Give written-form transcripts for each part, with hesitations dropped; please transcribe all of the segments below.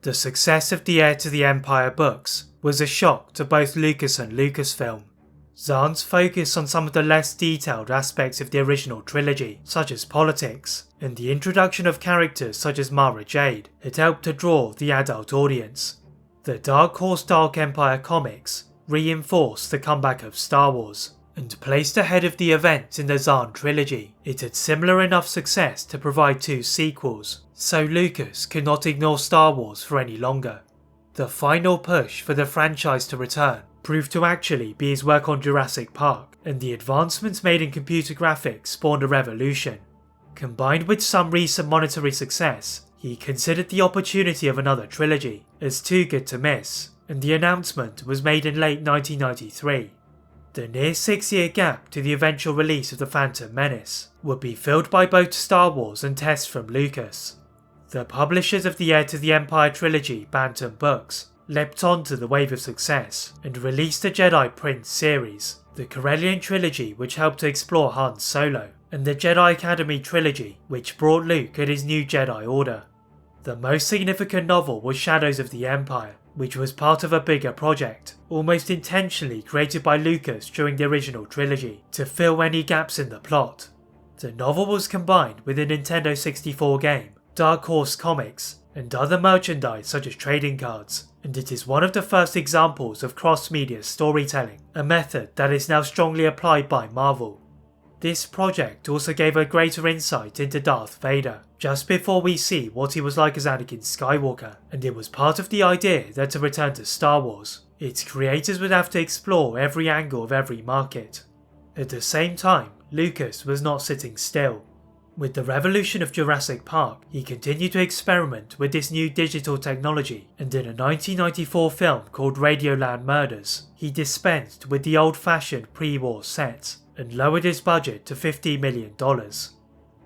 The success of the Heir to the Empire books was a shock to both Lucas and Lucasfilm. Zahn's focus on some of the less detailed aspects of the original trilogy, such as politics, and the introduction of characters such as Mara Jade, had helped to draw the adult audience. The Dark Horse Dark Empire comics reinforced the comeback of Star Wars, and placed ahead of the events in the Zahn trilogy. It had similar enough success to provide 2 sequels, so Lucas could not ignore Star Wars for any longer. The final push for the franchise to return proved to actually be his work on Jurassic Park, and the advancements made in computer graphics spawned a revolution. Combined with some recent monetary success, he considered the opportunity of another trilogy as too good to miss, and the announcement was made in late 1993. The near 6-year gap to the eventual release of The Phantom Menace would be filled by both Star Wars and tests from Lucas. The publishers of the Heir to the Empire trilogy, Bantam Books, leapt onto the wave of success and released the Jedi Prince series, the Corellian trilogy which helped to explore Han Solo, and the Jedi Academy trilogy which brought Luke and his new Jedi Order. The most significant novel was Shadows of the Empire, which was part of a bigger project, almost intentionally created by Lucas during the original trilogy, to fill any gaps in the plot. The novel was combined with a Nintendo 64 game, Dark Horse comics, and other merchandise such as trading cards, and it is one of the first examples of cross-media storytelling, a method that is now strongly applied by Marvel. This project also gave a greater insight into Darth Vader, just before we see what he was like as Anakin Skywalker, and it was part of the idea that to return to Star Wars, its creators would have to explore every angle of every market. At the same time, Lucas was not sitting still. With the revolution of Jurassic Park, he continued to experiment with this new digital technology, and in a 1994 film called Radioland Murders, he dispensed with the old-fashioned pre-war sets and lowered his budget to $50 million.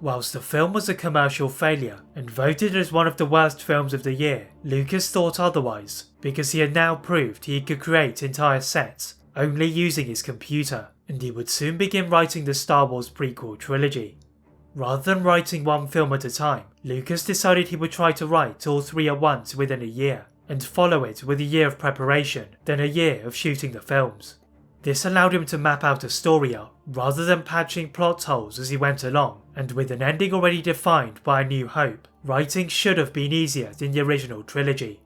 Whilst the film was a commercial failure and voted as one of the worst films of the year, Lucas thought otherwise, because he had now proved he could create entire sets only using his computer, and he would soon begin writing the Star Wars prequel trilogy. Rather than writing one film at a time, Lucas decided he would try to write all 3 at once within a year, and follow it with a year of preparation, then a year of shooting the films. This allowed him to map out a story arc, rather than patching plot holes as he went along, and with an ending already defined by A New Hope, writing should have been easier than the original trilogy.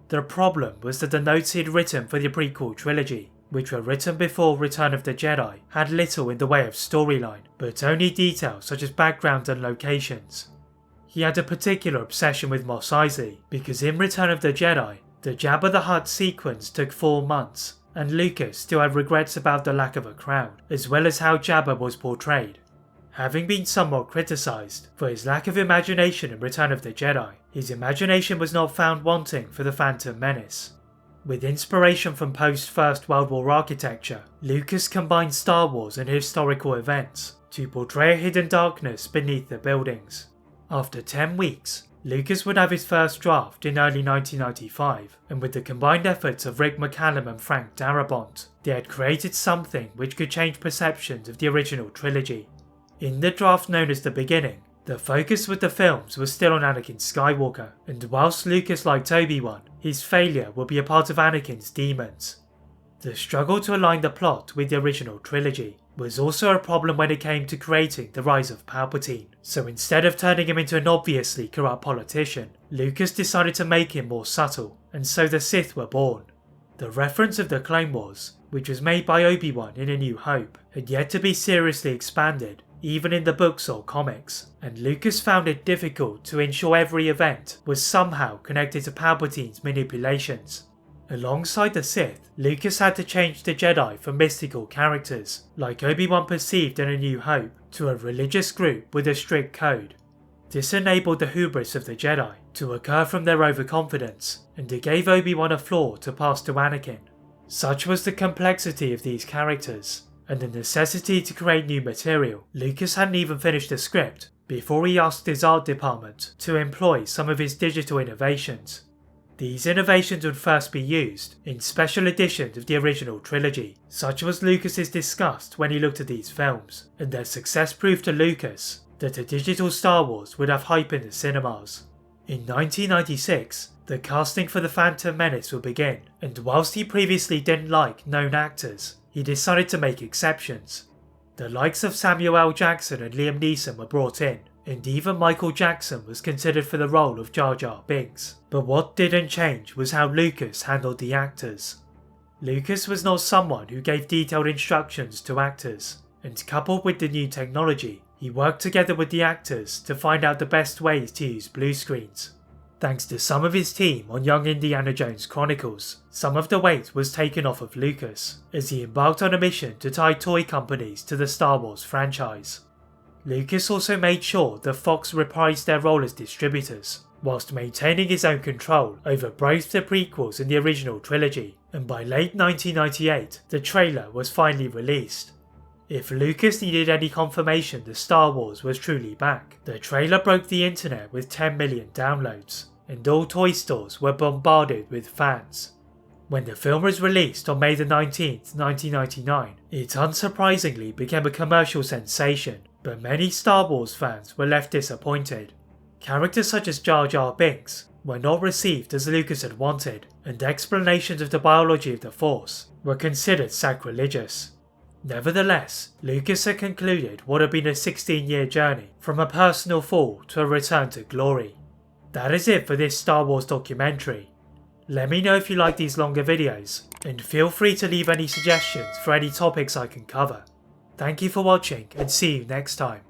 The problem was that the notes he had written for the prequel trilogy, which were written before Return of the Jedi, had little in the way of storyline, but only details such as background and locations. He had a particular obsession with Mos Eisley, because in Return of the Jedi, the Jabba the Hutt sequence took 4 months, and Lucas still had regrets about the lack of a crown, as well as how Jabba was portrayed. Having been somewhat criticised for his lack of imagination in Return of the Jedi, his imagination was not found wanting for The Phantom Menace. With inspiration from post-First World War architecture, Lucas combined Star Wars and historical events to portray a hidden darkness beneath the buildings. After 10 weeks, Lucas would have his first draft in early 1995, and with the combined efforts of Rick McCallum and Frank Darabont, they had created something which could change perceptions of the original trilogy. In the draft known as The Beginning, the focus with the films was still on Anakin Skywalker, and whilst Lucas liked Obi-Wan, his failure would be a part of Anakin's demons. The struggle to align the plot with the original trilogy was also a problem when it came to creating the rise of Palpatine, so instead of turning him into an obviously corrupt politician, Lucas decided to make him more subtle, and so the Sith were born. The reference of the Clone Wars, which was made by Obi-Wan in A New Hope, had yet to be seriously expanded, even in the books or comics, and Lucas found it difficult to ensure every event was somehow connected to Palpatine's manipulations. Alongside the Sith, Lucas had to change the Jedi from mystical characters, like Obi-Wan perceived in A New Hope, to a religious group with a strict code. This enabled the hubris of the Jedi to occur from their overconfidence, and it gave Obi-Wan a flaw to pass to Anakin. Such was the complexity of these characters, and the necessity to create new material. Lucas hadn't even finished the script before he asked his art department to employ some of his digital innovations. These innovations would first be used in special editions of the original trilogy, such was Lucas's disgust when he looked at these films, and their success proved to Lucas that a digital Star Wars would have hype in the cinemas. In 1996, The casting for The Phantom Menace will begin, and whilst he previously didn't like known actors, he decided to make exceptions. The likes of Samuel L. Jackson and Liam Neeson were brought in, and even Michael Jackson was considered for the role of Jar Jar Binks. But what didn't change was how Lucas handled the actors. Lucas was not someone who gave detailed instructions to actors, and coupled with the new technology, he worked together with the actors to find out the best ways to use blue screens. Thanks to some of his team on Young Indiana Jones Chronicles, some of the weight was taken off of Lucas, as he embarked on a mission to tie toy companies to the Star Wars franchise. Lucas also made sure that Fox reprised their role as distributors, whilst maintaining his own control over both the prequels and the original trilogy, and by late 1998 the trailer was finally released. If Lucas needed any confirmation that Star Wars was truly back, the trailer broke the internet with 10 million downloads, and all toy stores were bombarded with fans. When the film was released on May 19, 1999, it unsurprisingly became a commercial sensation, but many Star Wars fans were left disappointed. Characters such as Jar Jar Binks were not received as Lucas had wanted, and explanations of the biology of the Force were considered sacrilegious. Nevertheless, Lucas had concluded what had been a 16-year journey from a personal fall to a return to glory. That is it for this Star Wars documentary. Let me know if you like these longer videos, and feel free to leave any suggestions for any topics I can cover. Thank you for watching, and see you next time.